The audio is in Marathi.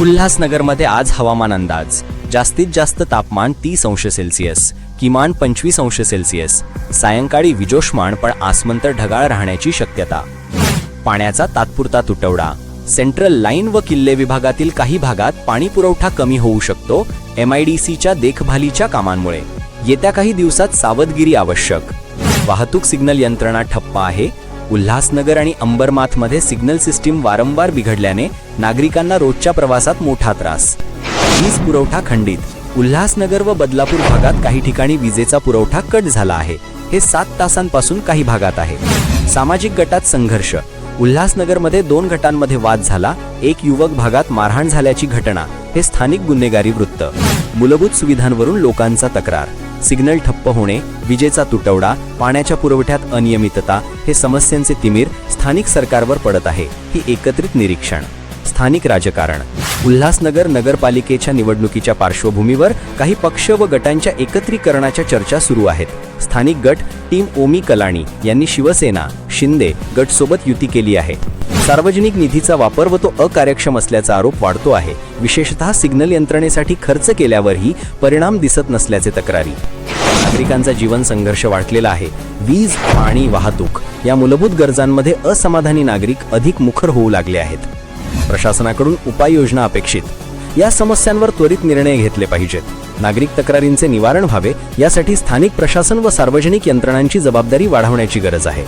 उल्हासनगरमध्ये आज हवामान अंदाज. जास्तीत जास्त तापमान 30 अंश सेल्सिअस, किमान 25 अंश सेल्सिअस. सायंकाळी विजोष्माण पण आसमंत ढगाळ राहण्याची शक्यता. पाण्याचा तात्पुरता तुटवडा. सेंट्रल लाईन व किल्ले विभागातील काही भागात पाणी पुरवठा कमी होऊ शकतो MIDCच्या देखभालीच्या कामांमुळे. येत्या काही दिवसात सावधगिरी आवश्यक. वाहतूक सिग्नल यंत्रणा ठप्प आहे. उल्हासनगर आणि अंबरनाथमध्ये सिग्नल सिस्टीम वारंवार बिघडल्याने नागरिकांना रोजच्या प्रवासात मोठा त्रास. वीज पुरवठा खंडित. उल्हासनगर व बदलापूर भागात काही ठिकाणी विजेचा पुरवठा कट झाला आहे. हे 7 तासांपासून काही भागात आहे. सामाजिक गटात संघर्ष. उल्हासनगरमध्ये 2 गटांमध्ये वाद झाला. एक युवक भागात मारहाण झाल्याची घटना. हे स्थानिक गुन्हेगारी वृत्त. मूलभूत सुविधांवरून लोकांचा तक्रार. सिग्नल ठप्प होणे, विजेचा तुटवडा, पाण्याच्या पुरवठ्यात अनियमितता हे समस्यांचे तिमीर स्थानिक सरकारवर पडत आहे. ही एकत्रित निरीक्षण. स्थानिक राजकारण. उल्हासनगर नगरपालिकेच्या निवडणुकीच्या पार्श्वभूमीवर काही पक्ष व गटांच्या एकत्रीकरणाच्या चर्चा सुरू आहेत. स्थानिक गट टीम ओमी कलाणी यांनी शिवसेना, शिंदे गट सोबत युती केली आहे. सार्वजनिक निधीचा वापर व तो अकार्यक्षम असल्याचा आरोप वाढतो आहे. विशेषतः सिग्नल यंत्रणेसाठी खर्च केल्यावरही परिणाम दिसत नसल्याचे तक्रारी. नागरिकांचा जीवन संघर्ष वाढलेला आहे. वीज, पाणी, वाहतूक या मूलभूत गरजांमध्ये असमाधानी नागरिक अधिक मुखर होऊ लागले आहेत. प्रशासनाकडून उपाययोजना अपेक्षित. या समस्यांवर त्वरित निर्णय घेतले पाहिजेत. नागरिक तक्रारींचे निवारण व्हावे यासाठी स्थानिक प्रशासन व सार्वजनिक यंत्रणांची जबाबदारी वाढवण्याची गरज आहे.